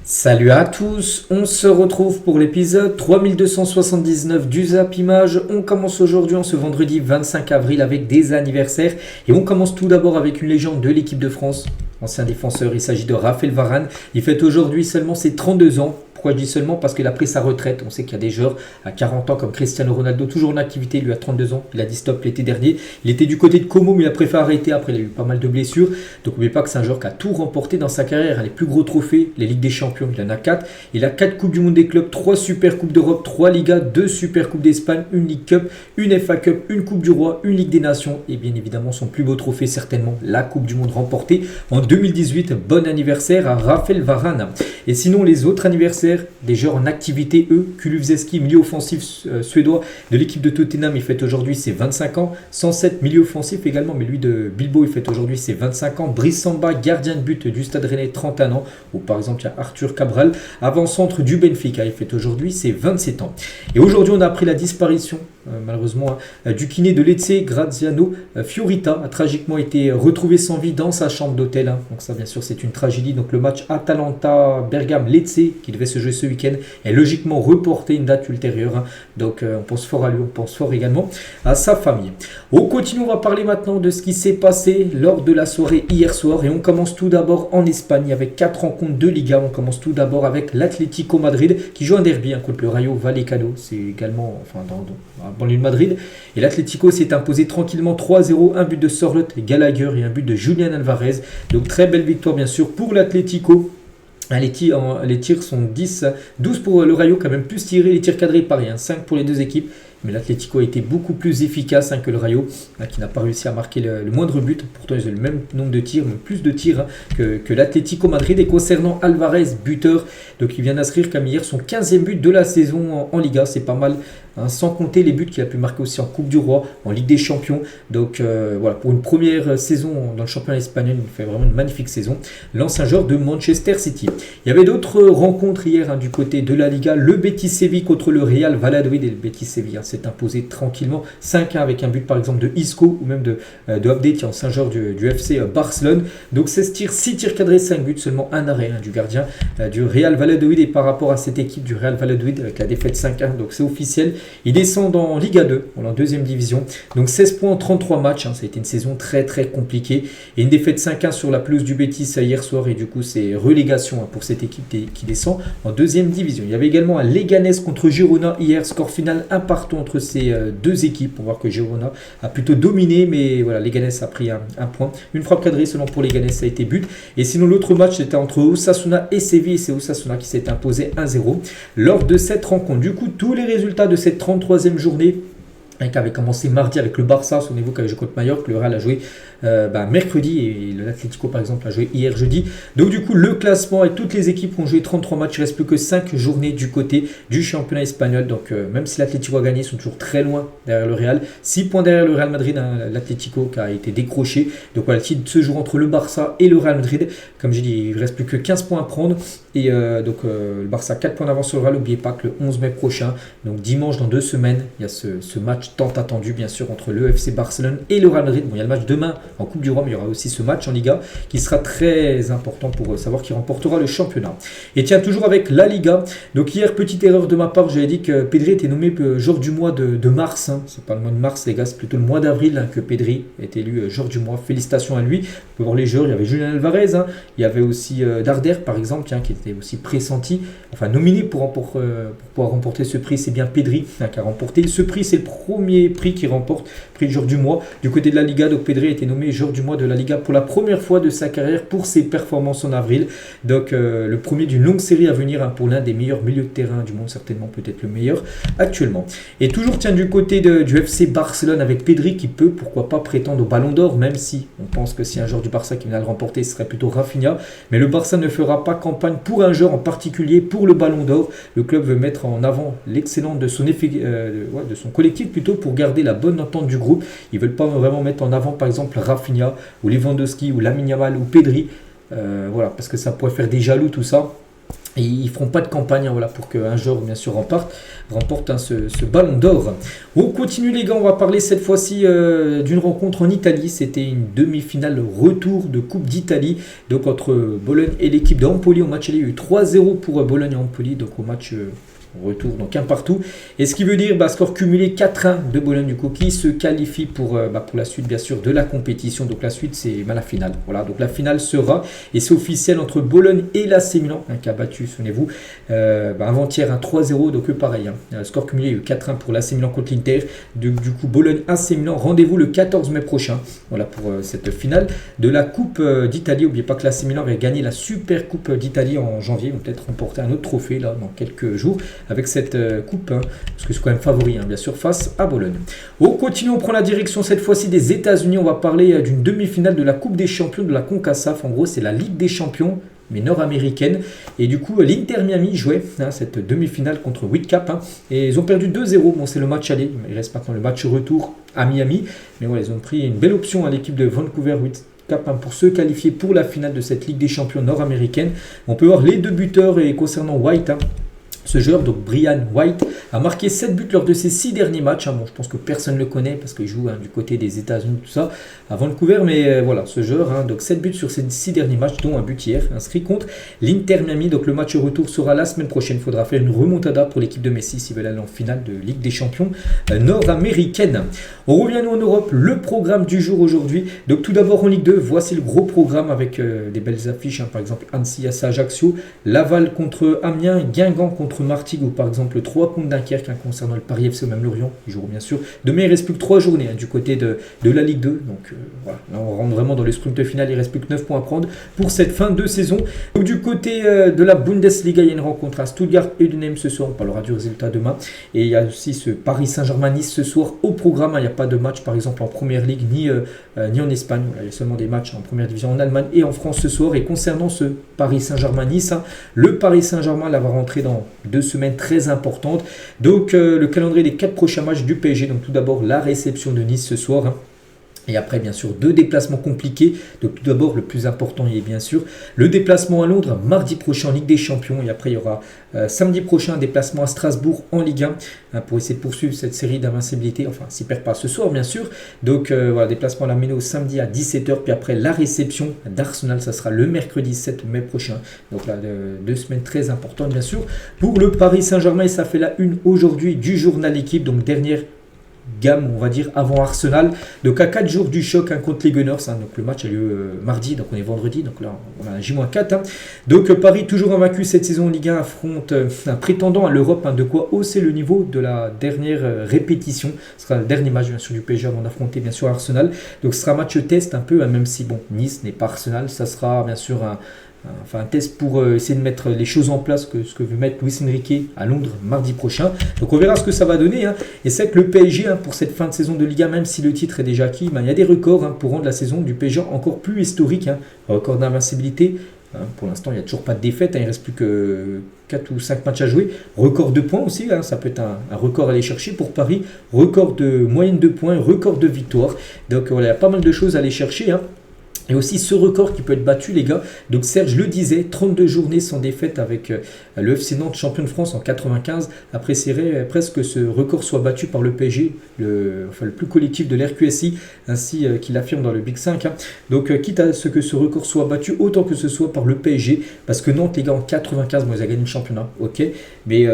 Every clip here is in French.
Salut à tous, on se retrouve pour l'épisode 3279 du Zap Image. On commence aujourd'hui en ce vendredi 25 avril avec des anniversaires et on commence tout d'abord avec une légende de l'équipe de France, ancien défenseur, il s'agit de Raphaël Varane. Il fête aujourd'hui seulement ses 32 ans. Pourquoi je dis seulement? Parce qu'il a pris sa retraite. On sait qu'il y a des joueurs à 40 ans comme Cristiano Ronaldo, toujours en activité, lui a 32 ans. Il a dit stop l'été dernier. Il était du côté de Como, mais il a préféré arrêter. Après, il a eu pas mal de blessures. Donc, n'oubliez pas que c'est un joueur qui a tout remporté dans sa carrière. Les plus gros trophées, les Ligues des Champions, il en a 4. Il a 4 Coupes du Monde des clubs, 3 Super Coupes d'Europe, 3 Ligas, 2 Super Coupes d'Espagne, une Ligue Cup, une FA Cup, une Coupe du Roi, une Ligue des Nations. Et bien évidemment, son plus beau trophée, certainement, la Coupe du Monde remportée en 2018. Bon anniversaire à Raphaël Varane. Et sinon, les autres anniversaires, des joueurs en activité, eux, Kulusevski, milieu offensif suédois de l'équipe de Tottenham, il fête aujourd'hui ses 25 ans. 107, milieu offensif également, mais lui de Bilbao, il fête aujourd'hui ses 25 ans. Brice Samba, gardien de but du Stade Rennais, 31 ans. Ou par exemple, il y a Arthur Cabral, avant-centre du Benfica, il fête aujourd'hui ses 27 ans. Et aujourd'hui, on a appris la disparition, malheureusement, du kiné de Lecce, Graziano Fiorita, a tragiquement été retrouvé sans vie dans sa chambre d'hôtel. Donc ça, bien sûr, c'est une tragédie. Donc le match Atalanta-Bergame-Lecce, qui devait se jouer ce week-end, est logiquement reporté une date ultérieure. Donc on pense fort à lui, on pense fort également à sa famille. On continue, on va parler maintenant de ce qui s'est passé lors de la soirée hier soir. Et on commence tout d'abord en Espagne avec 4 rencontres de Liga. On commence tout d'abord avec l'Atlético Madrid qui joue un derby contre le Rayo Vallecano. C'est également dans la banlieue de Madrid. Et l'Atlético s'est imposé tranquillement 3-0. Un but de Sorloth Gallagher et un but de Julian Alvarez. Donc très belle victoire bien sûr pour l'Atlético. Les tirs sont 12 pour le Rayo, quand même plus tiré, les tirs cadrés pareil, 5 pour les deux équipes. Mais l'Atlético a été beaucoup plus efficace que le Rayo, qui n'a pas réussi à marquer le moindre but. Pourtant, ils ont le même nombre de tirs, même plus de tirs que l'Atlético Madrid. Et concernant Alvarez, buteur, donc il vient d'inscrire comme hier son 15e but de la saison en Liga. C'est pas mal, sans compter les buts qu'il a pu marquer aussi en Coupe du Roi, en Ligue des Champions. Donc voilà, pour une première saison dans le championnat espagnol, il fait vraiment une magnifique saison. L'ancien joueur de Manchester City. Il y avait d'autres rencontres hier du côté de la Liga. Le Betis Séville contre le Real Valladolid. Et le Betis Séville s'est imposé tranquillement 5-1 avec un but par exemple de Isco ou même de Abdé, qui est ancien joueur du FC Barcelone. Donc 16 tirs, 6 tirs cadrés, 5 buts, seulement un arrêt du gardien du Real Valladolid. Et par rapport à cette équipe du Real Valladolid avec la défaite 5-1, donc c'est officiel, ils descendent en Liga 2, en deuxième division. Donc 16 points en 33 matchs, ça a été une saison très très compliquée. Et une défaite 5-1 sur la pelouse du Betis hier soir, et du coup c'est relégation pour cette équipe qui descend en deuxième division. Il y avait également un Leganés contre Girona hier, score final 1 partout entre ces deux équipes. On va voir que Girona a plutôt dominé, mais voilà, Leganés a pris un point. Une frappe cadrée seulement pour Leganés, ça a été but. Et sinon l'autre match c'était entre Osasuna et Séville, et c'est Osasuna qui s'est imposé 1-0 lors de cette rencontre. Du coup, tous les résultats de cette 33e journée, qui avait commencé mardi avec le Barça, souvenez-vous qu'avait joué contre Mallorca, le Real a joué mercredi et l'Atlético par exemple a joué hier jeudi. Donc du coup le classement et toutes les équipes ont joué 33 matchs, il ne reste plus que 5 journées du côté du championnat espagnol. Donc même si l'Atlético a gagné, ils sont toujours très loin derrière le Real, 6 points derrière le Real Madrid, l'Atlético qui a été décroché. Donc voilà, le titre se joue entre le Barça et le Real Madrid. Comme j'ai dit, il ne reste plus que 15 points à prendre. Et le Barça 4 points d'avance sur le Real. N'oubliez pas que le 11 mai prochain, donc dimanche dans 2 semaines, il y a ce match tant attendu bien sûr entre le FC Barcelone et le Real Madrid. Bon, il y a le match demain en Coupe du Roi, mais il y aura aussi ce match en Liga qui sera très important pour savoir qui remportera le championnat. Et tiens, toujours avec la Liga, donc hier, petite erreur de ma part, j'avais dit que Pedri était nommé joueur du mois de mars, c'est pas le mois de mars les gars, c'est plutôt le mois d'avril que Pedri est élu joueur du mois. Félicitations à lui. On peut voir les joueurs, il y avait Julian Alvarez, il y avait aussi Darder par exemple, qui était aussi pressenti, enfin nominé pour pouvoir remporter ce prix. C'est bien Pedri qui a remporté ce prix, c'est le premier prix qu'il remporte, prix de joueur du mois du côté de la Liga. Donc Pedri a été nommé joueur du mois de la Liga pour la première fois de sa carrière pour ses performances en avril. Donc le premier d'une longue série à venir pour l'un des meilleurs milieux de terrain du monde, certainement peut-être le meilleur actuellement. Et toujours tiens du côté du FC Barcelone avec Pedri qui peut pourquoi pas prétendre au Ballon d'Or, même si on pense que si un joueur du Barça qui vient le remporter, ce serait plutôt Rafinha. Mais le Barça ne fera pas campagne pour un joueur en particulier pour le Ballon d'Or. Le club veut mettre en avant l'excellence de son collectif plutôt pour garder la bonne entente du groupe. Ils veulent pas vraiment mettre en avant par exemple Rafinha ou Lewandowski ou Lamine Yamal ou Pedri, voilà, parce que ça pourrait faire des jaloux tout ça. Et ils ne feront pas de campagne voilà, pour qu'un joueur, bien sûr, remporte ce ballon d'or. On continue, les gars. On va parler cette fois-ci d'une rencontre en Italie. C'était une demi-finale retour de Coupe d'Italie. Donc, entre Bologne et l'équipe d'Empoli. Au match, il y a eu 3-0 pour Bologne et Empoli. Donc, au match retour, donc un partout. Et ce qui veut dire score cumulé 4-1 de Bologne, du coup, qui se qualifie pour la suite, bien sûr, de la compétition. Donc la suite, c'est la finale. Voilà, donc la finale sera, et c'est officiel, entre Bologne et l'AC Milan, qui a battu, souvenez-vous, avant-hier, un 3-0. Donc pareil, score cumulé, il y a eu 4-1 pour l'AC Milan contre l'Inter. Du coup, Bologne-AC Milan, rendez-vous le 14 mai prochain. Voilà pour cette finale de la Coupe d'Italie. N'oubliez pas que l'AC Milan avait gagné la Super Coupe d'Italie en janvier. Ils vont peut-être remporter un autre trophée là dans quelques jours avec cette coupe, parce que c'est quand même favori, bien sûr, face à Bologne. On continue, on prend la direction cette fois-ci des États-Unis. On va parler d'une demi-finale de la Coupe des Champions de la CONCACAF. En gros, c'est la Ligue des Champions, mais nord-américaine. Et du coup, l'Inter Miami jouait cette demi-finale contre Whitcap. Et ils ont perdu 2-0. Bon, c'est le match aller. Il reste maintenant le match retour à Miami. Mais voilà, ils ont pris une belle option à l'équipe de Vancouver Whitcap pour se qualifier pour la finale de cette Ligue des Champions nord-américaine. On peut voir les deux buteurs, et concernant White, ce joueur, donc Brian White, a marqué 7 buts lors de ses 6 derniers matchs. Bon, je pense que personne ne le connaît parce qu'il joue du côté des États-Unis, tout ça, à Vancouver. Mais voilà, ce joueur, donc 7 buts sur ses 6 derniers matchs, dont un but hier, inscrit contre l'Inter Miami. Donc le match retour sera la semaine prochaine. Il faudra faire une remontada pour l'équipe de Messi s'ils veulent aller en finale de Ligue des Champions nord-américaine. On revient nous en Europe. Le programme du jour aujourd'hui. Donc tout d'abord en Ligue 2, voici le gros programme avec des belles affiches. Par exemple, Annecy à Ajaccio, Laval contre Amiens, Guingamp contre Martigues, ou par exemple 3 contre Dunkerque, concernant le Paris FC ou même Lorient, ils joueront bien sûr. Demain, il ne reste plus que 3 journées du côté de la Ligue 2. Donc voilà, là on rentre vraiment dans le sprint final, il ne reste plus que 9 points à prendre pour cette fin de saison. Donc, du côté de la Bundesliga, il y a une rencontre à Stuttgart et Dunheim ce soir, on parlera du résultat demain. Et il y a aussi ce Paris Saint-Germain-Nice ce soir au programme. Il n'y a pas de match par exemple en Première Ligue ni en Espagne. Voilà, il y a seulement des matchs en Première Division en Allemagne et en France ce soir. Et concernant ce Paris Saint-Germain-Nice, le Paris Saint-Germain là va rentrer dans 2 semaines très importantes. Donc le calendrier des 4 prochains matchs du PSG. Donc tout d'abord la réception de Nice ce soir. Et après, bien sûr, 2 déplacements compliqués. Donc tout d'abord, le plus important, il est bien sûr le déplacement à Londres mardi prochain en Ligue des Champions. Et après, il y aura samedi prochain un déplacement à Strasbourg en Ligue 1 pour essayer de poursuivre cette série d'invincibilité. Enfin, s'il ne perd pas ce soir, bien sûr. Donc voilà, déplacement à la Méno samedi à 17h. Puis après, la réception d'Arsenal, ça sera le mercredi 7 mai prochain. Donc là, 2 semaines très importantes, bien sûr, pour le Paris Saint-Germain. Et ça fait la une aujourd'hui du journal Équipe. Donc dernière gamme, on va dire, avant Arsenal. Donc à 4 jours du choc contre les Gunners. Donc le match a lieu mardi, donc on est vendredi. Donc là, on a un J-4. Donc Paris, toujours invaincu cette saison en Ligue 1, affronte un prétendant à l'Europe. De quoi hausser le niveau de la dernière répétition. Ce sera le dernier match, bien sûr, du PSG avant d'affronter, bien sûr, Arsenal. Donc ce sera un match test un peu, même si, bon, Nice n'est pas Arsenal. Ça sera, bien sûr, un test pour essayer de mettre les choses en place, ce que veut mettre Luis Enrique à Londres mardi prochain. Donc on verra ce que ça va donner. Et c'est que le PSG, pour cette fin de saison de Ligue 1, même si le titre est déjà acquis, il y a des records pour rendre la saison du PSG encore plus historique. Record d'invincibilité. Pour l'instant, il n'y a toujours pas de défaite. Il ne reste plus que 4 ou 5 matchs à jouer. Record de points aussi. Ça peut être un record à aller chercher pour Paris. Record de moyenne de points, record de victoires. Donc voilà, il y a pas mal de choses à aller chercher. Et aussi ce record qui peut être battu, les gars. Donc Serge le disait, 32 journées sans défaite avec le FC Nantes, champion de France en 95. Après, c'est presque que ce record soit battu par le PSG, le plus collectif de l'RQSI, ainsi qu'il affirme dans le Big 5. Donc quitte à ce que ce record soit battu, autant que ce soit par le PSG. Parce que Nantes, les gars, en 95, ils ont gagné le championnat, ok. Mais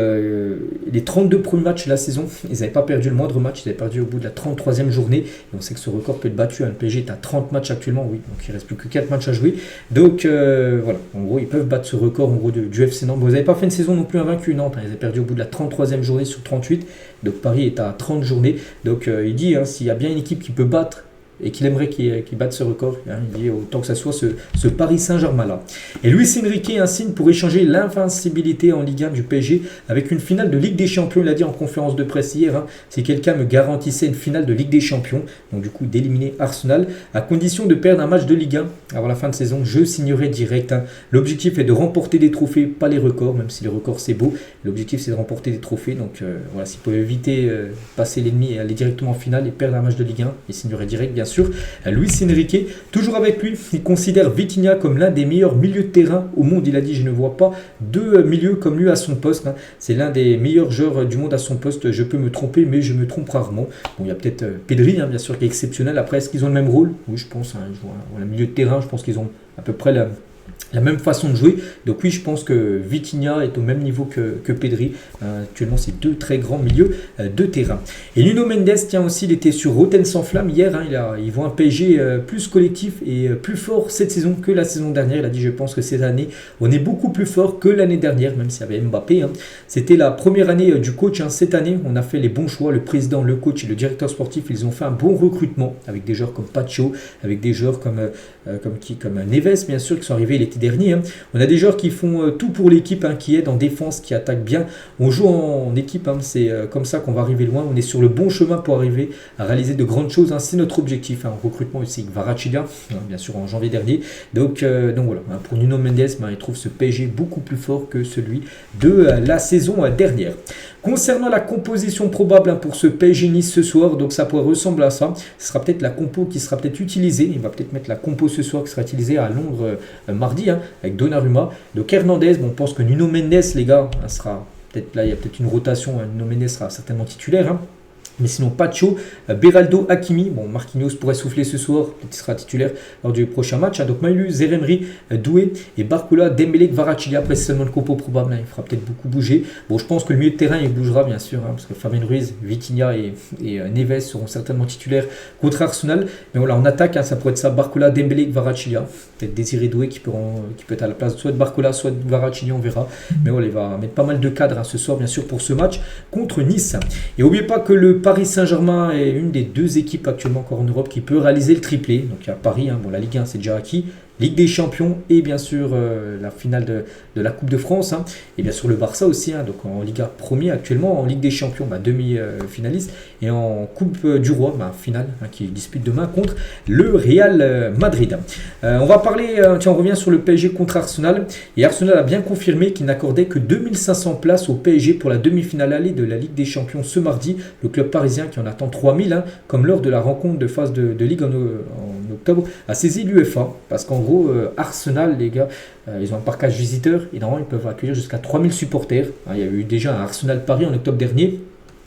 les 32 premiers matchs de la saison, ils n'avaient pas perdu le moindre match. Ils avaient perdu au bout de la 33e journée. Et on sait que ce record peut être battu. Le PSG est à 30 matchs actuellement, oui. Donc il ne reste plus que 4 matchs à jouer. Donc voilà, en gros, ils peuvent battre ce record en gros, du FC Nantes. Vous n'avez pas fait une saison non plus invaincue, Nantes. Ils avaient perdu au bout de la 33e journée sur 38. Donc Paris est à 30 journées. Donc il dit, s'il y a bien une équipe qui peut battre et qu'il aimerait qu'il batte ce record, il dit autant que ça soit ce Paris Saint-Germain là. Et Luis Enrique signe pour échanger l'invincibilité en Ligue 1 du PSG avec une finale de Ligue des Champions. Il a dit en conférence de presse hier, si quelqu'un me garantissait une finale de Ligue des Champions, donc du coup d'éliminer Arsenal, à condition de perdre un match de Ligue 1 avant la fin de saison, je signerai direct. L'objectif est de remporter des trophées, pas les records, même si les records c'est beau. L'objectif c'est de remporter des trophées, donc voilà, s'il peut éviter passer l'ennemi et aller directement en finale et perdre un match de Ligue 1, il signerait direct bien sûr. sûr Luis Enrique. Toujours avec lui, il considère Vitinha comme l'un des meilleurs milieux de terrain au monde. Il a dit: je ne vois pas deux milieux comme lui à son poste. C'est l'un des meilleurs joueurs du monde à son poste. Je peux me tromper, mais je me trompe rarement. Bon, il y a peut-être Pedri, bien sûr, qui est exceptionnel. Après, est-ce qu'ils ont le même rôle? Oui, je pense. Le milieu de terrain, je pense qu'ils ont à peu près la même façon de jouer. Donc oui, je pense que Vitinha est au même niveau que Pedri. Actuellement, c'est deux très grands milieux de terrain. Et Nuno Mendes, tiens aussi, il était sur Rotten sans flamme hier. Il voit un PSG plus collectif et plus fort cette saison que la saison dernière. Il a dit: je pense que cette année, on est beaucoup plus fort que l'année dernière, même s'il y avait Mbappé. C'était la première année du coach. Cette année, on a fait les bons choix. Le président, le coach et le directeur sportif, ils ont fait un bon recrutement avec des joueurs comme Pacho, avec des joueurs comme Neves, bien sûr, qui sont arrivés l'été dernier. On a des joueurs qui font tout pour l'équipe, qui aident en défense, qui attaquent bien. On joue en équipe, c'est comme ça qu'on va arriver loin. On est sur le bon chemin pour arriver à réaliser de grandes choses. C'est notre objectif. Recrutement aussi, Kvaratskhelia, bien sûr, en janvier dernier. Donc voilà, pour Nuno Mendes, il trouve ce PSG beaucoup plus fort que celui de la saison dernière. Concernant la composition probable pour ce PSG Nice ce soir, donc ça pourrait ressembler à ça. Ce sera peut-être la compo qui sera peut-être utilisée. Il va peut-être mettre la compo ce soir qui sera utilisée à Londres mardi avec Donnarumma. Donc Hernandez, on pense que Nuno Mendes, les gars, sera peut-être là, il y a peut-être une rotation. Nuno Mendes sera certainement titulaire. Mais sinon, Pacho, Beraldo, Hakimi. Marquinhos pourrait souffler ce soir. Il sera titulaire lors du prochain match. Donc Maïlu, Zeremri, Doué et Barcola, Dembélé, Kvaratskhelia. Après, c'est seulement le compo probable. Il fera peut-être beaucoup bouger. Je pense que le milieu de terrain, il bougera bien sûr. Parce que Fabien Ruiz, Vitinha et Neves seront certainement titulaires contre Arsenal. Mais voilà, en attaque, ça pourrait être ça. Barcola, Dembélé, Kvaratskhelia. Peut-être Désiré Doué qui peut être à la place soit de Barcola, soit de Kvaratskhelia, on verra. Mais voilà, il va mettre pas mal de cadres ce soir, bien sûr, pour ce match contre Nice. Et n'oubliez pas que le Paris Saint-Germain est une des deux équipes actuellement encore en Europe qui peut réaliser le triplé. Donc il y a Paris, la Ligue 1 c'est déjà acquis, Ligue des Champions et bien sûr la finale de la Coupe de France. Et bien sûr le Barça aussi, donc en Liga premier actuellement, en Ligue des Champions demi-finaliste et en Coupe du Roi, finale qui dispute demain contre le Real Madrid. On va parler, on revient sur le PSG contre Arsenal. Et Arsenal a bien confirmé qu'il n'accordait que 2500 places au PSG pour la demi-finale allée de la Ligue des Champions ce mardi. Le club parisien qui en attend 3000, comme lors de la rencontre de phase de Ligue en octobre, a saisi l'UEFA parce qu'en gros, Arsenal, les gars, ils ont un parcage visiteur et normalement ils peuvent accueillir jusqu'à 3000 supporters. Il y a eu déjà un Arsenal Paris en octobre dernier,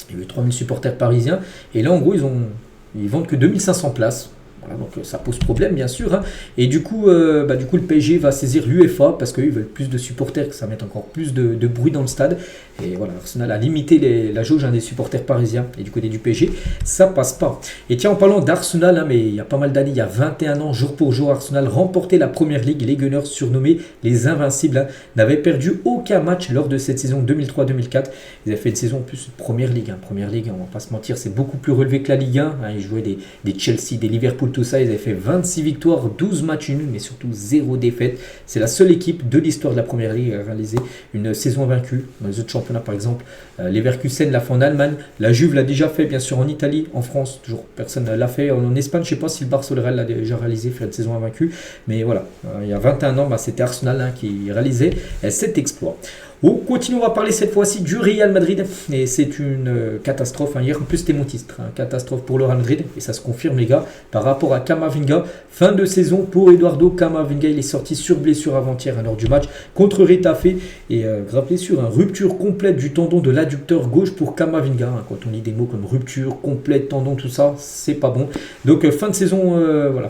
il y a eu 3000 supporters parisiens et là en gros ils vendent que 2500 places. Voilà, donc ça pose problème bien sûr. Et du coup, le PSG va saisir l'UEFA parce qu'ils veulent plus de supporters, que ça mette encore plus de bruit dans le stade. Et voilà, Arsenal a limité la jauge des supporters parisiens. Et du côté du PSG, ça passe pas. Et tiens, en parlant d'Arsenal, mais il y a pas mal d'années, il y a 21 ans, jour pour jour, Arsenal remportait la Première Ligue. Les Gunners, surnommés les Invincibles, n'avaient perdu aucun match lors de cette saison 2003-2004. Ils avaient fait une saison en plus Première Ligue. Première Ligue, on va pas se mentir, c'est beaucoup plus relevé que la Ligue 1. Ils jouaient des Chelsea, des Liverpool, tout ça. Ils avaient fait 26 victoires, 12 matchs nuls, mais surtout 0 défaite. C'est la seule équipe de l'histoire de la Première Ligue à réaliser une saison invaincue. Dans les autres championnats, par exemple, Leverkusen l'a fait en Allemagne. La Juve l'a déjà fait, bien sûr, en Italie. En France, toujours personne ne l'a fait. En Espagne, je ne sais pas si le Barcelone l'a déjà réalisé, faire une saison invaincue. Mais voilà, il y a 21 ans, c'était Arsenal qui réalisait cet exploit. On continue, on va parler cette fois-ci du Real Madrid et c'est une catastrophe. Hier en plus c'était mon titre, catastrophe pour le Real Madrid et ça se confirme les gars par rapport à Camavinga. Fin de saison pour Eduardo Camavinga, il est sorti sur blessure avant-hier lors du match contre Retafe et grave blessure, rupture complète du tendon de l'adducteur gauche pour Camavinga. Quand on lit des mots comme rupture complète, tendon, tout ça, c'est pas bon. Donc fin de saison,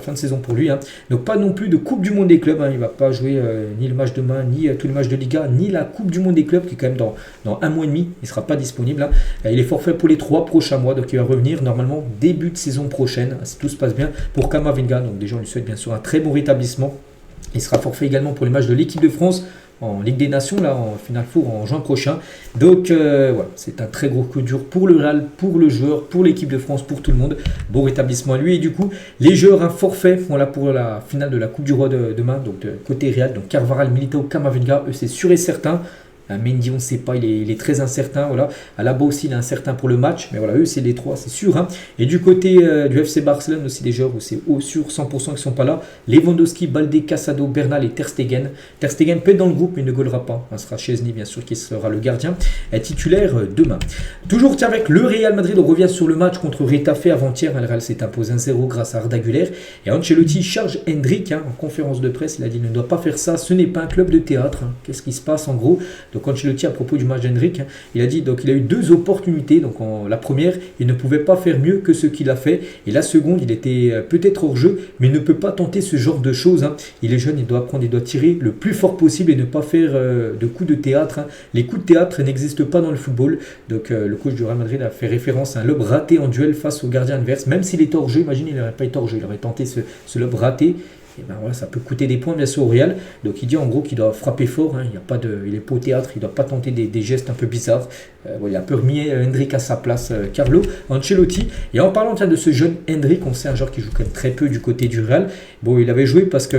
fin de saison pour lui. Donc pas non plus de Coupe du Monde des clubs, il va pas jouer ni le match demain, ni tous les matchs de Liga, ni la Coupe du Monde des clubs qui est quand même dans un mois et demi, il ne sera pas disponible. Il est forfait pour les 3 prochains mois, donc il va revenir normalement début de saison prochaine, si tout se passe bien pour Camavinga. Donc déjà on lui souhaite bien sûr un très bon rétablissement. Il sera forfait également pour les matchs de l'équipe de France en Ligue des Nations, là en Final Four en juin prochain. Donc voilà, c'est un très gros coup dur pour le Real, pour le joueur, pour l'équipe de France, pour tout le monde. Bon rétablissement à lui. Et du coup, les joueurs, un forfait pour la finale de la Coupe du Roi de demain, donc de côté Real, donc Carvajal, Militao, Camavinga, eux c'est sûr et certain. Mendy, on ne sait pas, il est très incertain. Voilà. Alaba aussi, il est incertain pour le match. Mais voilà, eux, c'est les trois, c'est sûr. Hein. Et du côté du FC Barcelone aussi, des joueurs où c'est sûr 100% qui ne sont pas là. Lewandowski, Balde, Casado, Bernal et Ter Stegen. Ter Stegen peut être dans le groupe, mais il ne goalera pas. Ce sera Chesney, bien sûr, qui sera le gardien titulaire demain. Toujours tiens, avec le Real Madrid, on revient sur le match contre Retafe avant-hier. Le Real s'est imposé 1-0 grâce à Arda Güler. Et Ancelotti charge Hendrik en conférence de presse. Il a dit il ne doit pas faire ça, ce n'est pas un club de théâtre. Qu'est-ce qui se passe en gros? Donc Ancelotti, à propos du match d'Hendrik, il a dit donc il a eu deux opportunités. Donc la première, il ne pouvait pas faire mieux que ce qu'il a fait. Et la seconde, il était peut-être hors jeu, mais il ne peut pas tenter ce genre de choses. Il est jeune, il doit apprendre, il doit tirer le plus fort possible et ne pas faire de coups de théâtre. Les coups de théâtre n'existent pas dans le football. Donc le coach du Real Madrid a fait référence à un lob raté en duel face au gardien adverse. Même s'il était hors jeu, imagine, il n'aurait pas été hors jeu, il aurait tenté ce lob raté. Et ben voilà, ça peut coûter des points bien sûr au Real. Donc il dit en gros qu'il doit frapper fort. Il n'est pas au théâtre, il ne doit pas tenter des gestes un peu bizarres. Il a un peu remis Hendrik à sa place, Carlo Ancelotti. Et en parlant de ce jeune Hendrik, on sait un joueur qui joue quand même très peu du côté du Real. Bon, il avait joué parce que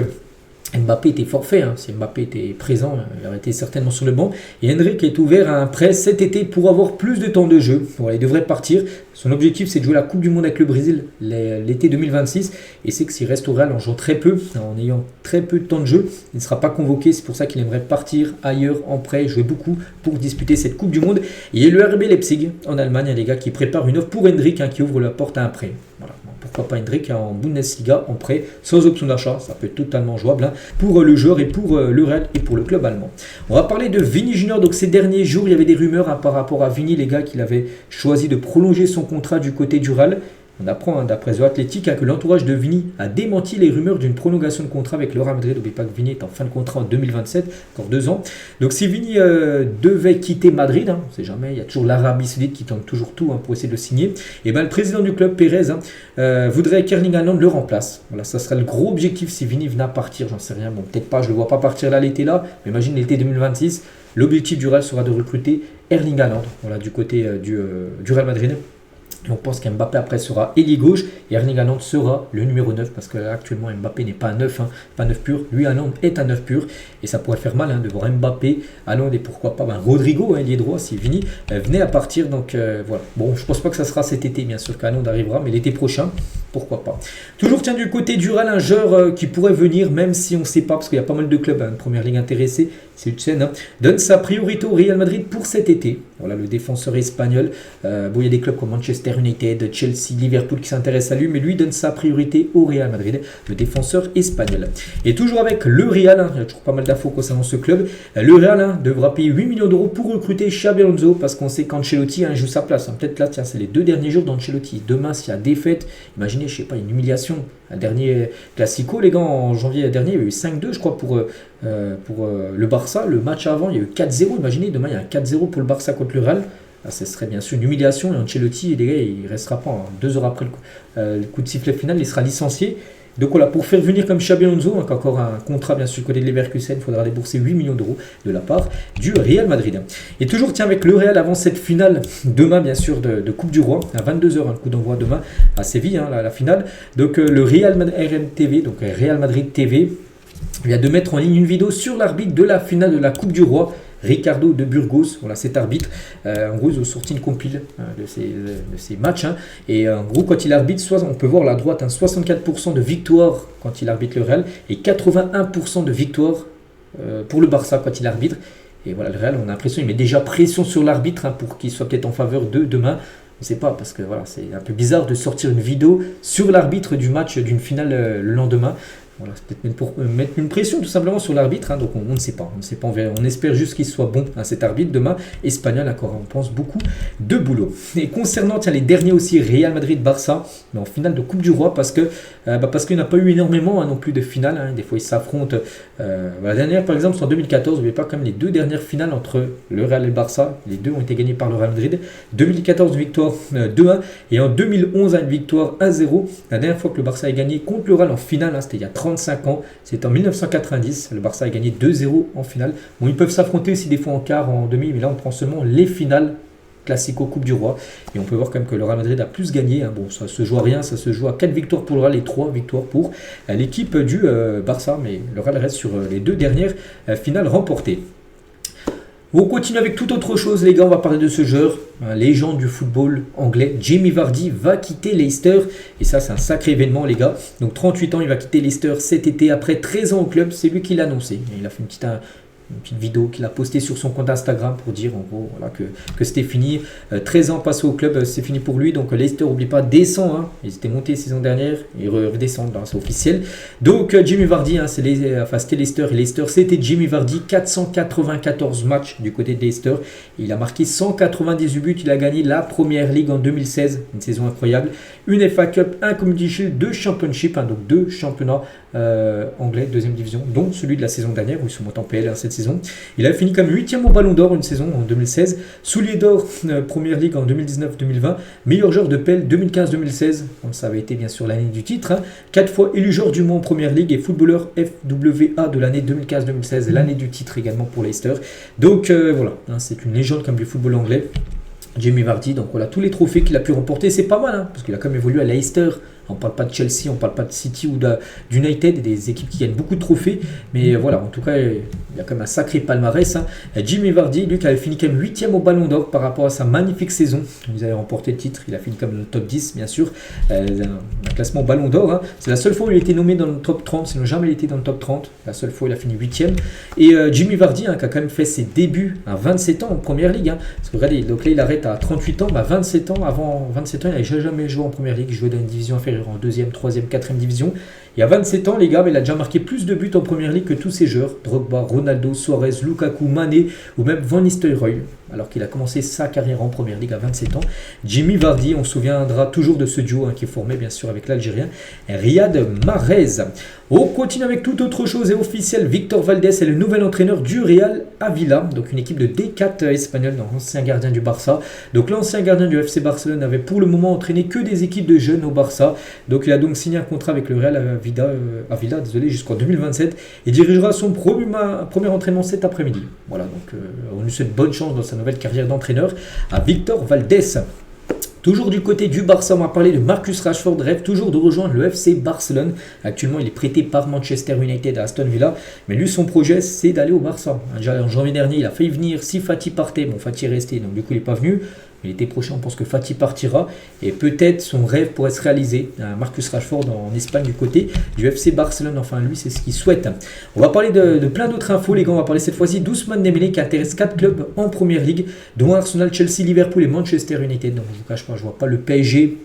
Mbappé était forfait, si Mbappé était présent, il aurait été certainement sur le banc. Et Hendrik est ouvert à un prêt cet été pour avoir plus de temps de jeu. Voilà, il devrait partir. Son objectif, c'est de jouer la Coupe du Monde avec le Brésil l'été 2026. Et c'est que s'il reste au Real en jouant très peu, en ayant très peu de temps de jeu, il ne sera pas convoqué. C'est pour ça qu'il aimerait partir ailleurs en prêt, jouer beaucoup pour disputer cette Coupe du Monde. Et il y a le RB Leipzig en Allemagne, les gars qui préparent une offre pour Hendrik qui ouvre la porte à un prêt. Voilà. Pourquoi pas Hendrik en Bundesliga en prêt, sans option d'achat, ça peut être totalement jouable pour le joueur et pour le Real et pour le club allemand. On va parler de Vini Junior. Donc ces derniers jours, il y avait des rumeurs par rapport à Vini, les gars, qu'il avait choisi de prolonger son contrat du côté du Real. On apprend d'après The Athletic que l'entourage de Vini a démenti les rumeurs d'une prolongation de contrat avec le Real Madrid. N'oubliez pas que Vini est en fin de contrat en 2027, encore 2 ans. Donc si Vini devait quitter Madrid, on ne sait jamais, il y a toujours l'Arabie Saoudite qui tente toujours tout pour essayer de le signer. Et le président du club, Pérez, voudrait qu'Erling Haaland le remplace. Voilà, ça serait le gros objectif si Vini venait à partir, j'en sais rien. Bon, peut-être pas, je ne le vois pas partir là l'été là, mais imagine l'été 2026. L'objectif du Real sera de recruter Erling Haaland, voilà, du côté du Real Madrid. On pense qu'Mbappé après sera ailier gauche et Erling Haaland sera le numéro 9 parce que là, actuellement Mbappé n'est pas un 9, pas un 9 pur. Lui, Haaland est un 9 pur et ça pourrait faire mal de voir Mbappé, Haaland et pourquoi pas Rodrigo, ailier droit, si Vini venait à partir. Donc voilà. Bon, je pense pas que ça sera cet été, bien sûr qu'Haaland arrivera, mais l'été prochain, pourquoi pas. Toujours tiens du côté du Real, un joueur qui pourrait venir, même si on ne sait pas, parce qu'il y a pas mal de clubs de première ligue intéressés, c'est Hudson, donne sa priorité au Real Madrid pour cet été. Voilà le défenseur espagnol. Il y a des clubs comme Manchester United, Chelsea, Liverpool qui s'intéressent à lui, mais lui donne sa priorité au Real Madrid, le défenseur espagnol. Et toujours avec le Real, il y a toujours pas mal d'infos concernant ce club. Le Real devra payer 8 millions d'euros pour recruter Xabi Alonso parce qu'on sait qu'Ancelotti joue sa place. Peut-être là, tiens, c'est les 2 derniers jours d'Ancelotti. Demain, s'il y a défaite, imaginez, je sais pas, une humiliation. Un dernier Classico, les gars, en janvier dernier, il y a eu 5-2, je crois, pour le Barça. Le match avant, il y a eu 4-0. Imaginez, demain, il y a un 4-0 pour le Barça contre le Real. Là, ce serait bien sûr une humiliation. Et Ancelotti, les gars, il ne restera pas. 2 heures après le coup de sifflet final, il sera licencié. Donc voilà, pour faire venir comme Xabi Alonso, encore un contrat bien sûr du côté de Leverkusen, il faudra débourser 8 millions d'euros de la part du Real Madrid. Et toujours tiens avec le Real avant cette finale, demain bien sûr de Coupe du Roi, à 22h, un coup d'envoi demain à Séville, la finale. Donc le Real RMTV, donc Real Madrid TV, vient de mettre en ligne une vidéo sur l'arbitre de la finale de la Coupe du Roi. Ricardo de Burgos, voilà cet arbitre. En gros, ils ont sorti une compile de ces matchs. Et en gros, quand il arbitre, on peut voir à la droite 64% de victoire quand il arbitre le Real et 81% de victoire pour le Barça quand il arbitre. Et voilà, le Real, on a l'impression qu'il met déjà pression sur l'arbitre pour qu'il soit peut-être en faveur de demain. On ne sait pas, parce que voilà, c'est un peu bizarre de sortir une vidéo sur l'arbitre du match d'une finale le lendemain. Voilà, c'est peut-être pour mettre une pression tout simplement sur l'arbitre, donc on ne sait pas, on espère juste qu'il soit bon cet arbitre demain, espagnol encore, on pense beaucoup de boulot. Et concernant les derniers aussi, Real Madrid-Barça, mais en finale de Coupe du Roi, parce qu'il n'y a pas eu énormément non plus de finales, des fois ils s'affrontent, la dernière par exemple c'est en 2014, n'oubliez pas quand même les 2 dernières finales entre le Real et le Barça, les 2 ont été gagnés par le Real Madrid, 2014 victoire 2-1 et en 2011 une victoire 1-0, la dernière fois que le Barça a gagné contre le Real en finale, c'était il y a 35 ans, c'était en 1990, le Barça a gagné 2-0 en finale. Bon, ils peuvent s'affronter aussi des fois en quart, en demi, mais là on prend seulement les finales Classico Coupe du Roi. Et on peut voir quand même que le Real Madrid a plus gagné. Bon, ça se joue à rien, ça se joue à 4 victoires pour le Real et 3 victoires pour l'équipe du Barça, mais le Real reste sur les 2 dernières finales remportées. On continue avec toute autre chose, les gars. On va parler de ce joueur, légende du football anglais. Jamie Vardy va quitter Leicester. Et ça, c'est un sacré événement, les gars. Donc, 38 ans, il va quitter Leicester cet été après 13 ans au club. C'est lui qui l'a annoncé. Il a fait une petite vidéo qu'il a postée sur son compte Instagram pour dire en gros voilà, que c'était fini. 13 ans passés au club, c'est fini pour lui. Donc Leicester, n'oublie pas, descend. Hein. Ils étaient montés la saison dernière, ils redescendent, c'est officiel. Donc Jamie Vardy, hein, c'était Leicester. Et Leicester, c'était Jamie Vardy, 494 matchs du côté de Leicester. Il a marqué 198 buts, il a gagné la Première Ligue en 2016, une saison incroyable. Une FA Cup, un Community Shield, 2 Championship, hein, donc 2 championnats anglais, deuxième division, dont celui de la saison dernière où ils sont montés en PL cette saison. Il a fini comme 8e au Ballon d'Or une saison en 2016, soulier d'or Première Ligue en 2019-2020, meilleur joueur de PL 2015-2016, donc ça avait été bien sûr l'année du titre, hein. 4 fois élu joueur du mois en Première Ligue et footballeur FWA de l'année 2015-2016, l'année du titre également pour Leicester. Donc voilà, hein, c'est une légende comme du football anglais. Jamie Vardy, donc voilà tous les trophées qu'il a pu remporter, c'est pas mal, hein, parce qu'il a quand même évolué à Leicester. On ne parle pas de Chelsea, on ne parle pas de City ou d'United, des équipes qui gagnent beaucoup de trophées. Mais voilà, en tout cas, il y a quand même un sacré palmarès. Hein. Jamie Vardy, lui qui avait fini quand même 8e au Ballon d'Or par rapport à sa magnifique saison. Vous avez remporté le titre, il a fini comme dans le top 10, bien sûr. Un classement Ballon d'Or. Hein. C'est la seule fois où il a été nommé dans le top 30, sinon jamais il était dans le top 30. La seule fois où il a fini 8e. Et Jamie Vardy, hein, qui a quand même fait ses débuts à 27 ans en Première Ligue. Hein. Parce que regardez, donc là il arrête à 38 ans, 27 ans. Avant 27 ans, il n'avait jamais joué en Première Ligue, il jouait dans une division inférieure en 2e, 3e, 4e division. Il y a 27 ans, les gars, mais il a déjà marqué plus de buts en Première Ligue que tous ces joueurs. Drogba, Ronaldo, Suarez, Lukaku, Mané ou même Van Nistelrooy. Alors qu'il a commencé sa carrière en Première Ligue à 27 ans. Jamie Vardy, on se souviendra toujours de ce duo, hein, qui est formé bien sûr avec l'Algérien Riyad Mahrez. On continue avec toute autre chose et officiel. Victor Valdés est le nouvel entraîneur du Real Avila, donc une équipe de D4 espagnole, l'ancien gardien du Barça. Donc l'ancien gardien du FC Barcelone avait pour le moment entraîné que des équipes de jeunes au Barça. Donc il a donc signé un contrat avec le Real Avila jusqu'en 2027 et dirigera son premier entraînement cet après-midi. Voilà, donc on lui souhaite bonne chance dans sa nouvelle carrière d'entraîneur à Victor Valdés. Toujours du côté du Barça, on va parler de Marcus Rashford, rêve toujours de rejoindre le FC Barcelone. Actuellement, il est prêté par Manchester United à Aston Villa, mais lui, son projet, c'est d'aller au Barça. Déjà en janvier dernier, il a failli venir si Fati partait. Bon, Fati est resté, donc du coup, il n'est pas venu. L'été prochain, on pense que Fati partira et peut-être son rêve pourrait se réaliser. Marcus Rashford en Espagne du côté du FC Barcelone. Enfin, lui, c'est ce qu'il souhaite. On va parler de plein d'autres infos, les gars. On va parler cette fois-ci d'Ousmane Dembélé qui intéresse 4 clubs en Première Ligue, dont Arsenal, Chelsea, Liverpool et Manchester United. Donc, je ne vous cache pas, je ne vois pas le PSG,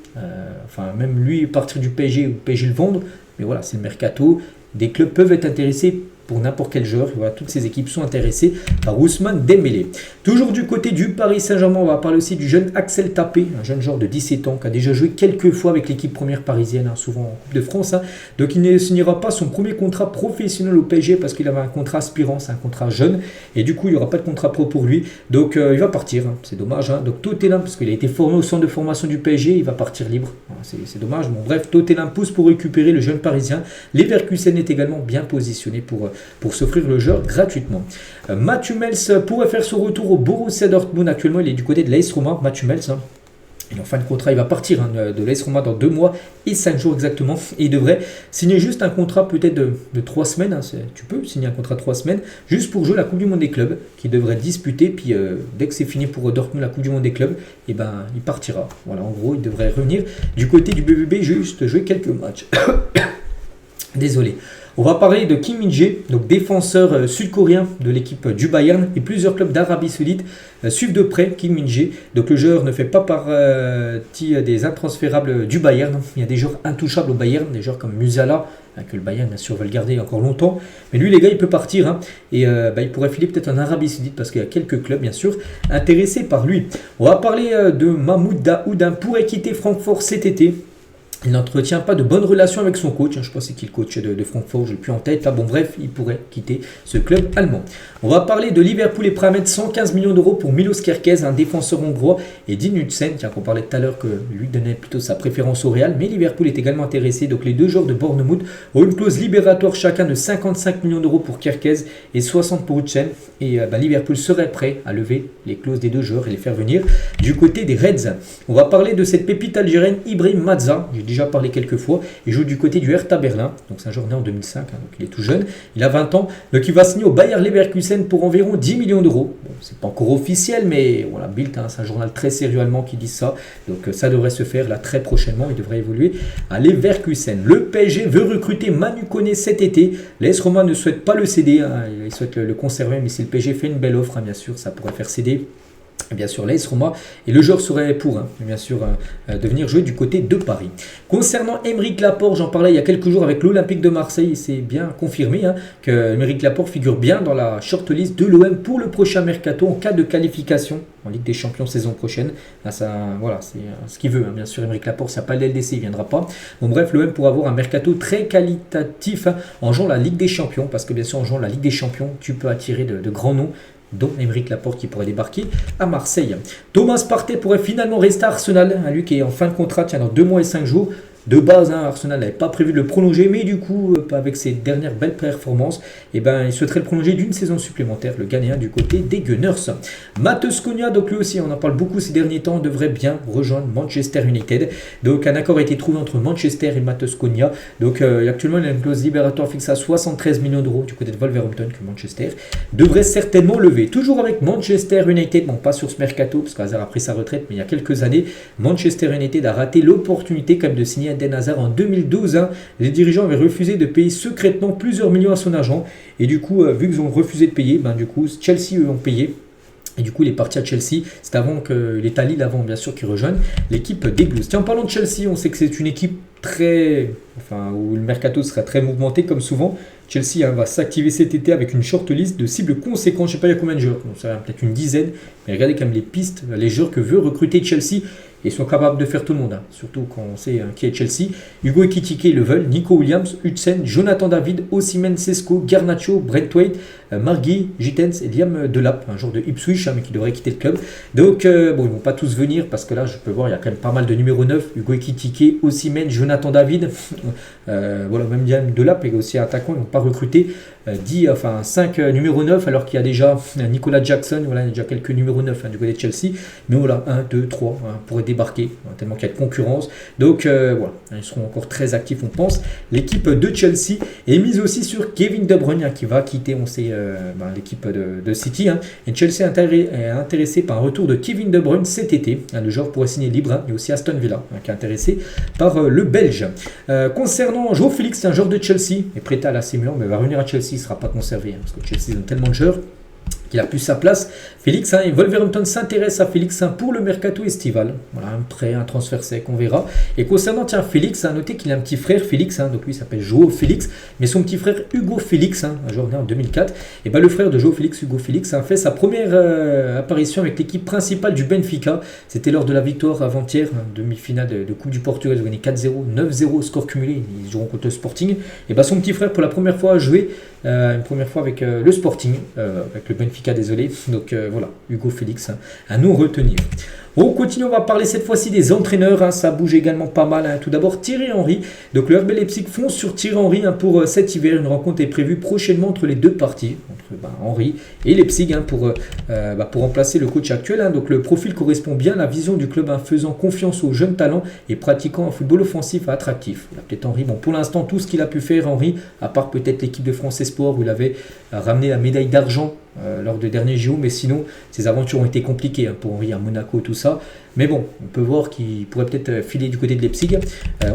même lui partir du PSG ou le PSG le vendre. Mais voilà, c'est le mercato. Des clubs peuvent être intéressés pour n'importe quel joueur. Voilà, toutes ces équipes sont intéressées par Ousmane Dembélé. Toujours du côté du Paris Saint-Germain, on va parler aussi du jeune Axel Tapé, un jeune joueur de 17 ans qui a déjà joué quelques fois avec l'équipe première parisienne, hein, souvent en Coupe de France. Hein. Donc il ne signera pas son premier contrat professionnel au PSG parce qu'il avait un contrat aspirant, c'est un contrat jeune. Et du coup, il n'y aura pas de contrat pro pour lui. Donc il va partir, hein. C'est dommage. Hein. Donc Tottenham, parce qu'il a été formé au centre de formation du PSG, il va partir libre. C'est dommage. Bon, bref, Tottenham pousse pour récupérer le jeune Parisien. Leverkusen est également bien positionné pour s'offrir le joueur gratuitement. Mats Hummels pourrait faire son retour au Borussia Dortmund. Actuellement, il est du côté de l'AS Roma. Mats Hummels, hein. Il est en fin de contrat, il va partir, hein, de l'AS Roma dans 2 mois et 5 jours exactement. Et il devrait signer juste un contrat peut-être de 3 semaines. Hein, tu peux signer un contrat de 3 semaines juste pour jouer la Coupe du Monde des clubs qui devrait disputer. Puis dès que c'est fini pour Dortmund, la Coupe du Monde des clubs, et ben, il partira. Voilà, en gros, il devrait revenir du côté du BVB juste jouer quelques matchs. Désolé. On va parler de Kim Min-jae, donc défenseur sud-coréen de l'équipe du Bayern, et plusieurs clubs d'Arabie Saoudite suivent de près Kim Min-jae. Donc le joueur ne fait pas partie des intransférables du Bayern. Il y a des joueurs intouchables au Bayern, des joueurs comme Musiala, que le Bayern bien sûr va le garder encore longtemps. Mais lui les gars, il peut partir, hein, et il pourrait filer peut-être en Arabie Saoudite parce qu'il y a quelques clubs bien sûr intéressés par lui. On va parler de Mahmoud Dahoud, hein, pourrait quitter Francfort cet été. Il n'entretient pas de bonnes relations avec son coach. Je pense qu'il est coach de Francfort, je ne l'ai plus en tête. Bon, bref, il pourrait quitter ce club allemand. On va parler de Liverpool et prêt à mettre 115 millions d'euros pour Milos Kerkez, un défenseur hongrois, et Dean Huijsen, qu'on parlait tout à l'heure que lui donnait plutôt sa préférence au Real. Mais Liverpool est également intéressé. Donc les deux joueurs de Bournemouth ont une clause libératoire chacun de 55 millions d'euros pour Kerkez et 60 pour Huijsen. Et Liverpool serait prêt à lever les clauses des deux joueurs et les faire venir du côté des Reds. On va parler de cette pépite algérienne Ibrahim Mazza. J'ai déjà parlé quelques fois. Il joue du côté du Hertha Berlin, donc c'est un joueur né en 2005, donc il est tout jeune. Il a 20 ans, donc il va signer au Bayer Leverkusen pour environ 10 millions d'euros. Bon, c'est pas encore officiel, mais voilà, Bild, c'est un journal très sérieux allemand qui dit ça. Donc ça devrait se faire là très prochainement. Il devrait évoluer à Leverkusen. Le PSG veut recruter Manu Koné cet été. L'AS Roma ne souhaite pas le céder, il souhaite le conserver, mais si le PSG fait une belle offre, bien sûr, ça pourrait faire céder. Bien sûr, l'AS Roma, et le joueur serait pour, bien sûr, de venir jouer du côté de Paris. Concernant Aymeric Laporte, j'en parlais il y a quelques jours avec l'Olympique de Marseille, c'est bien confirmé que Aymeric Laporte figure bien dans la shortlist de l'OM pour le prochain mercato en cas de qualification en Ligue des Champions saison prochaine. Là, voilà, c'est ce qu'il veut, bien sûr. Aymeric Laporte, ça n'a pas le LDC, il ne viendra pas. Bon, bref, l'OM pourra avoir un mercato très qualitatif en jouant la Ligue des Champions, parce que bien sûr, en jouant la Ligue des Champions, tu peux attirer de grands noms, dont Aymeric Laporte qui pourrait débarquer à Marseille. Thomas Partey pourrait finalement rester à Arsenal, lui qui est en fin de contrat, dans 2 mois et 5 jours. De base, Arsenal n'avait pas prévu de le prolonger, mais du coup, avec ses dernières belles performances, il souhaiterait le prolonger d'une saison supplémentaire, le Ghanéen du côté des Gunners. Matheus Cunha, donc lui aussi, on en parle beaucoup ces derniers temps, devrait bien rejoindre Manchester United. Donc un accord a été trouvé entre Manchester et Matheus Cunha. Donc actuellement, il y a une clause libératoire fixée à 73 millions d'euros du côté de Wolverhampton que Manchester devrait certainement lever. Toujours avec Manchester United, bon pas sur ce mercato, parce qu'Hazard a pris sa retraite, mais il y a quelques années, Manchester United a raté l'opportunité quand même de signer Eden Hazard en 2012. Les dirigeants avaient refusé de payer secrètement plusieurs millions à son agent. Et du coup, vu qu'ils ont refusé de payer, du coup, Chelsea eux ont payé. Et du coup, il est parti à Chelsea. C'est avant qu'il est à Lille, avant bien sûr, qu'il rejoigne l'équipe des Blues. Tiens, en parlant de Chelsea, on sait que c'est une équipe où le mercato sera très mouvementé comme souvent. Chelsea va s'activer cet été avec une shortlist de cibles conséquentes. Je ne sais pas il y a combien de joueurs, ça va peut-être une dizaine. Mais regardez quand même les pistes, les joueurs que veut recruter Chelsea. Et sont capables de faire tout le monde, surtout quand on sait qui est Chelsea. Hugo Ekitike, ils le veulent. Nico Williams, Hudson, Jonathan David, Osimhen, Sesko, Garnacho, Braithwaite, Margui, Gittens et Liam Delap, un joueur de Ipswich, mais qui devrait quitter le club. Donc, ils ne vont pas tous venir parce que là, je peux voir, il y a quand même pas mal de numéro 9. Hugo Ekitike, Osimhen, Jonathan David, même Liam Delap est aussi attaquant, ils n'ont pas recruté 5 numéro 9, alors qu'il y a déjà Nicolas Jackson, il y a déjà quelques numéros 9 du côté de Chelsea. Mais voilà, 1, 2, 3 pourraient débarquer, tellement qu'il y a de concurrence. Donc ils seront encore très actifs, on pense. L'équipe de Chelsea est mise aussi sur Kevin De Bruyne, qui va quitter, on sait, l'équipe de City. Et Chelsea est intéressé par un retour de Kevin De Bruyne cet été. Le joueur pourrait signer libre, mais aussi Aston Villa, qui est intéressé par le Belge. Concernant João Félix, c'est un joueur de Chelsea, est prêté à l'AC Milan, mais va revenir à Chelsea, il ne sera pas conservé, parce que Chelsea ont tellement de joueurs qu'il a plus sa place. Félix, et Wolverhampton s'intéresse à Félix pour le mercato estival. Voilà, un prêt, un transfert sec, on verra. Et concernant Félix, à noter qu'il a un petit frère Félix, donc lui il s'appelle João Félix, mais son petit frère Hugo Félix, un joueur né en 2004, et le frère de João Félix, Hugo Félix, a fait sa première apparition avec l'équipe principale du Benfica. C'était lors de la victoire avant-hier, demi-finale de Coupe du Portugal, ils ont gagné 4-0, 9-0 score cumulé, ils joueront contre le Sporting. Et son petit frère pour la première fois a joué, une première fois avec le Sporting, avec le Benfica, désolé. Donc voilà, Hugo Félix, à nous retenir. On continue, on va parler cette fois-ci des entraîneurs, ça bouge également pas mal. Tout d'abord Thierry Henry, donc le RB Leipzig fonce sur Thierry Henry pour cet hiver. Une rencontre est prévue prochainement entre les deux parties, entre Henry et Leipzig, pour remplacer le coach actuel. Donc le profil correspond bien à la vision du club, faisant confiance aux jeunes talents et pratiquant un football offensif attractif. Peut-être Henry, pour l'instant tout ce qu'il a pu faire Henry, à part peut-être l'équipe de France Espoir où il avait ramené la médaille d'argent lors des derniers JO, mais sinon ses aventures ont été compliquées pour Henry à Monaco, tout ça. Mais bon, on peut voir qu'il pourrait peut-être filer du côté de Leipzig,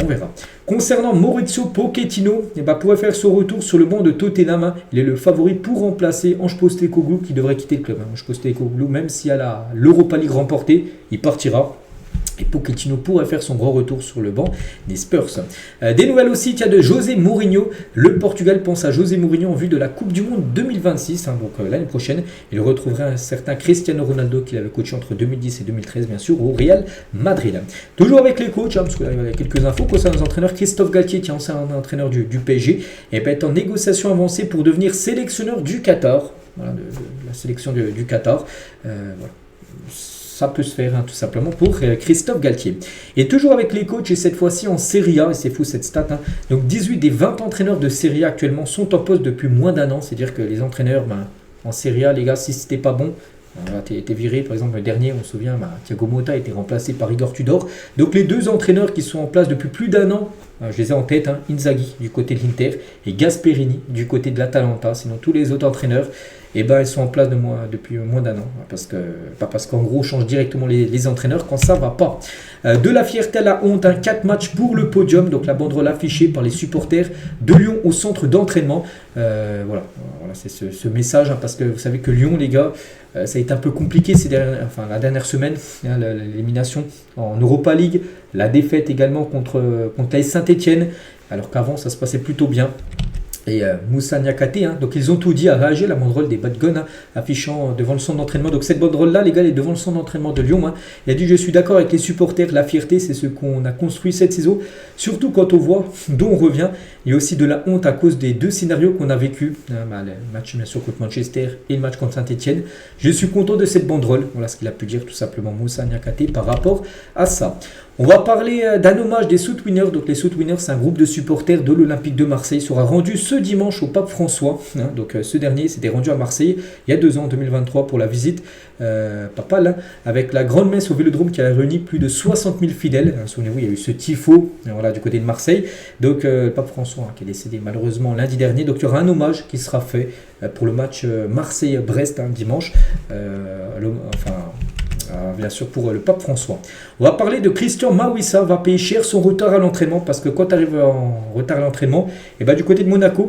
on verra. Concernant Maurizio Pochettino, pourrait faire son retour sur le banc de Tottenham. Il est le favori pour remplacer Ange Postecoglou qui devrait quitter le club. Ange Postecoglou, même s'il y a l'Europa League remportée, il partira. Et Pochettino pourrait faire son grand retour sur le banc des Spurs. Des nouvelles aussi, il y a de José Mourinho. Le Portugal pense à José Mourinho en vue de la Coupe du Monde 2026, donc l'année prochaine. Il retrouverait un certain Cristiano Ronaldo qu'il avait coaché entre 2010 et 2013, bien sûr, au Real Madrid. Toujours avec les coachs, parce qu'il y a quelques infos concernant les entraîneurs. Christophe Galtier, qui est ancien entraîneur du PSG, est en négociation avancée pour devenir sélectionneur du Qatar. Voilà, de la sélection du Qatar. Voilà. Ça peut se faire tout simplement pour Christophe Galtier. Et toujours avec les coachs, et cette fois-ci en Serie A, et c'est fou cette stat, donc 18 des 20 entraîneurs de Serie A actuellement sont en poste depuis moins d'un an, c'est-à-dire que les entraîneurs en Serie A, les gars, si c'était pas bon, Voilà, t'es viré, par exemple, le dernier, on se souvient, Thiago Motta a été remplacé par Igor Tudor. Donc les deux entraîneurs qui sont en place depuis plus d'un an, je les ai en tête, Inzaghi du côté de l'Inter et Gasperini du côté de l'Atalanta. Sinon tous les autres entraîneurs, ils sont en place depuis moins d'un an. Pas parce qu'en gros, on change directement les entraîneurs quand ça va pas. De la fierté à la honte, 4 matchs pour le podium. Donc la banderole affichée par les supporters de Lyon au centre d'entraînement. Voilà, c'est ce message, parce que vous savez que Lyon, les gars, ça a été un peu compliqué la dernière semaine, l'élimination en Europa League, la défaite également contre l'AS Saint-Etienne, alors qu'avant ça se passait plutôt bien. Et Moussa Niakhaté, donc ils ont tout dit, à réagir, la banderole des Bad Guns, affichant devant le centre d'entraînement. Donc cette banderole-là, les gars, elle est devant le centre d'entraînement de Lyon. Il a dit: je suis d'accord avec les supporters, la fierté, c'est ce qu'on a construit cette saison. Surtout quand on voit d'où on revient. Il y a aussi de la honte à cause des deux scénarios qu'on a vécu. Le match bien sûr contre Manchester et le match contre Saint-Etienne. Je suis content de cette banderole. Voilà ce qu'il a pu dire tout simplement Moussa Niakhaté par rapport à ça. On va parler d'un hommage des South Winners. Donc les South Winners, c'est un groupe de supporters de l'Olympique de Marseille, sera rendu ce dimanche au Pape François. Donc ce dernier s'était rendu à Marseille il y a 2 ans, en 2023, pour la visite papale, avec la grande messe au Vélodrome qui a réuni plus de 60 000 fidèles. Souvenez-vous, il y a eu ce tifo du côté de Marseille. Donc le Pape François qui est décédé malheureusement lundi dernier. Donc il y aura un hommage qui sera fait pour le match Marseille-Brest dimanche. Bien sûr pour le Pape François. On va parler de Christian Mawissa, va payer cher son retard à l'entraînement, parce que quand tu arrives en retard à l'entraînement, du côté de Monaco,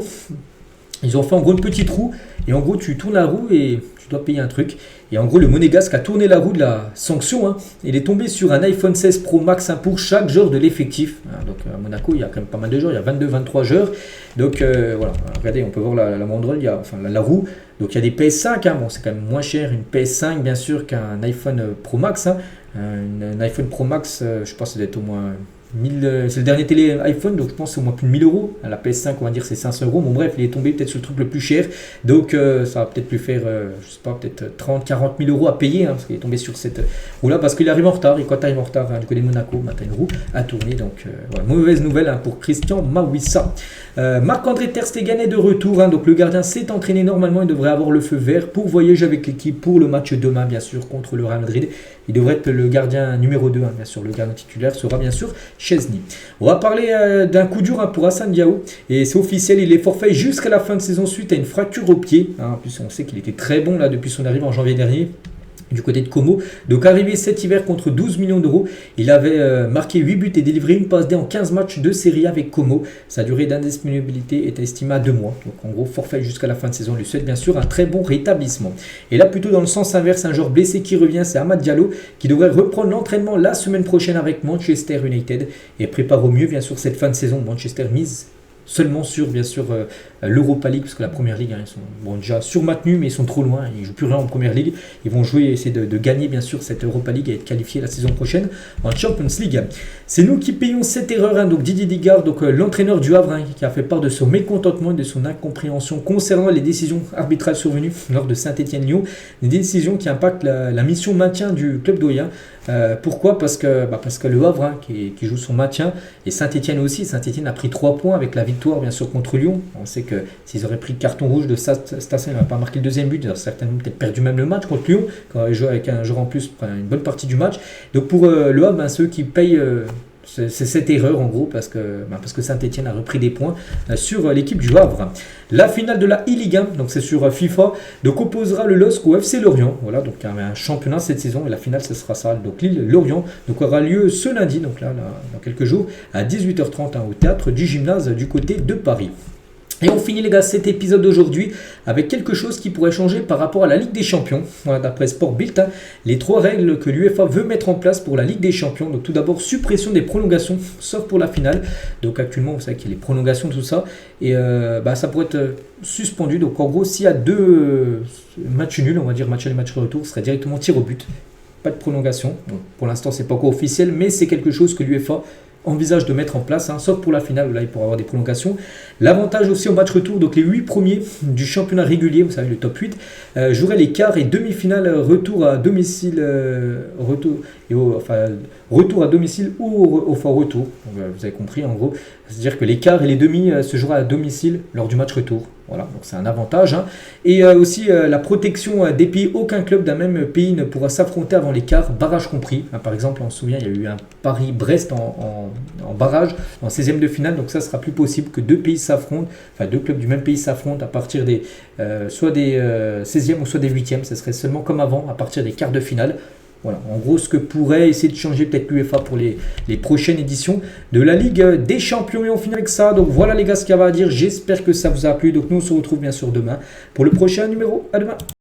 ils ont fait en gros une petite roue, et en gros tu tournes la roue et tu dois payer un truc. Et en gros le Monégasque a tourné la roue de la sanction, il est tombé sur un iPhone 16 Pro Max pour chaque joueur de l'effectif. Donc à Monaco il y a quand même pas mal de joueurs, il y a 22-23 joueurs. Donc voilà, regardez, on peut voir la banderole, la roue. Donc il y a des PS5, c'est quand même moins cher une PS5 bien sûr qu'un iPhone Pro Max. Un iPhone Pro Max, je pense que ça doit être au moins 1000, c'est le dernier télé iPhone, donc je pense que c'est au moins plus de 1000 euros. La PS5, on va dire, c'est 500 euros. Bon, bref, il est tombé peut-être sur le truc le plus cher. Donc, ça va peut-être lui faire, je sais pas, peut-être 30-40 000 euros à payer, parce qu'il est tombé sur cette roue-là, parce qu'il arrive en retard. Et quand tu arrives en retard du côté de Monaco, tu as une roue à tourner. Donc, voilà, mauvaise nouvelle pour Christian Mawissa. Marc-André Ter Stegen est de retour. Donc, le gardien s'est entraîné normalement. Il devrait avoir le feu vert pour voyager avec l'équipe pour le match demain, bien sûr, contre le Real Madrid. Il devrait être le gardien numéro 2, bien sûr. Le gardien titulaire sera bien sûr Chesney. On va parler d'un coup dur pour Hassan Diao. Et c'est officiel, il est forfait jusqu'à la fin de saison suite à une fracture au pied. En plus, on sait qu'il était très bon depuis son arrivée en janvier dernier du côté de Como. Donc arrivé cet hiver contre 12 millions d'euros, il avait marqué 8 buts et délivré une passe D en 15 matchs de Serie A avec Como. Sa durée d'indisponibilité est estimée à 2 mois. Donc en gros, forfait jusqu'à la fin de saison. On lui souhaite bien sûr un très bon rétablissement. Et là, plutôt dans le sens inverse, un joueur blessé qui revient, c'est Amad Diallo, qui devrait reprendre l'entraînement la semaine prochaine avec Manchester United et prépare au mieux bien sûr cette fin de saison. Manchester mise seulement sur bien sûr l'Europa League, parce que la Première Ligue, ils sont déjà surmatenus, mais ils sont trop loin, ils ne jouent plus rien en Première Ligue. Ils vont jouer, essayer de gagner bien sûr cette Europa League et être qualifiés la saison prochaine en Champions League. C'est nous qui payons cette erreur, donc Didier Digard, l'entraîneur du Havre, qui a fait part de son mécontentement et de son incompréhension concernant les décisions arbitrales survenues lors de Saint-Etienne-Lyon, des décisions qui impactent la mission maintien du club d'Oya. Pourquoi ? Parce que le Havre qui joue son maintien, et Saint-Etienne aussi. Saint-Etienne a pris 3 points avec la victoire bien sûr contre Lyon. On sait que s'ils auraient pris le carton rouge de Stassen, ils n'auraient pas marqué le deuxième but, ils auraient certainement peut-être perdu même le match contre Lyon, quand ils jouent avec un joueur en plus une bonne partie du match. Donc pour le Havre, ceux qui payent c'est cette erreur en gros, parce que Saint-Etienne a repris des points sur l'équipe du Havre. La finale de la e-Ligue 1, donc c'est sur FIFA, donc opposera le LOSC au FC Lorient. Voilà, donc il y a un championnat cette saison et la finale ce sera ça, donc Lille-Lorient, donc aura lieu ce lundi, donc là dans quelques jours à 18h30 au théâtre du Gymnase du côté de Paris. Et on finit les gars cet épisode d'aujourd'hui avec quelque chose qui pourrait changer par rapport à la Ligue des Champions. Voilà, d'après Sport Bild, les 3 règles que l'UEFA veut mettre en place pour la Ligue des Champions. Donc tout d'abord, suppression des prolongations, sauf pour la finale. Donc actuellement, vous savez qu'il y a les prolongations, tout ça. Et ça pourrait être suspendu. Donc en gros, s'il y a 2 matchs nuls, on va dire match aller, match retour, ce serait directement tir au but. Pas de prolongation. Bon, pour l'instant, c'est pas encore officiel, mais c'est quelque chose que l'UEFA envisage de mettre en place, sauf pour la finale où là il pourra avoir des prolongations. L'avantage aussi au match retour, donc les 8 premiers du championnat régulier, vous savez le top 8, joueraient les quarts et demi-finales retour à domicile, retour à domicile ou au retour. Donc, vous avez compris en gros, c'est-à-dire que les quarts et les demi se joueraient à domicile lors du match retour. Voilà, donc c'est un avantage. Hein. Et aussi la protection des pays. Aucun club d'un même pays ne pourra s'affronter avant les quarts, barrage compris. Hein, par exemple, on se souvient, il y a eu un Paris-Brest en barrage, en 16e de finale. Donc ça sera plus possible que deux pays s'affrontent, enfin deux clubs du même pays s'affrontent à partir des soit des 16e ou soit des 8e. Ce serait seulement comme avant, à partir des quarts de finale. Voilà, en gros, ce que pourrait essayer de changer peut-être l'UEFA pour les prochaines éditions de la Ligue des Champions. Et on finit avec ça. Donc voilà les gars ce qu'il y avait à dire. J'espère que ça vous a plu. Donc nous on se retrouve bien sûr demain pour le prochain numéro. À demain.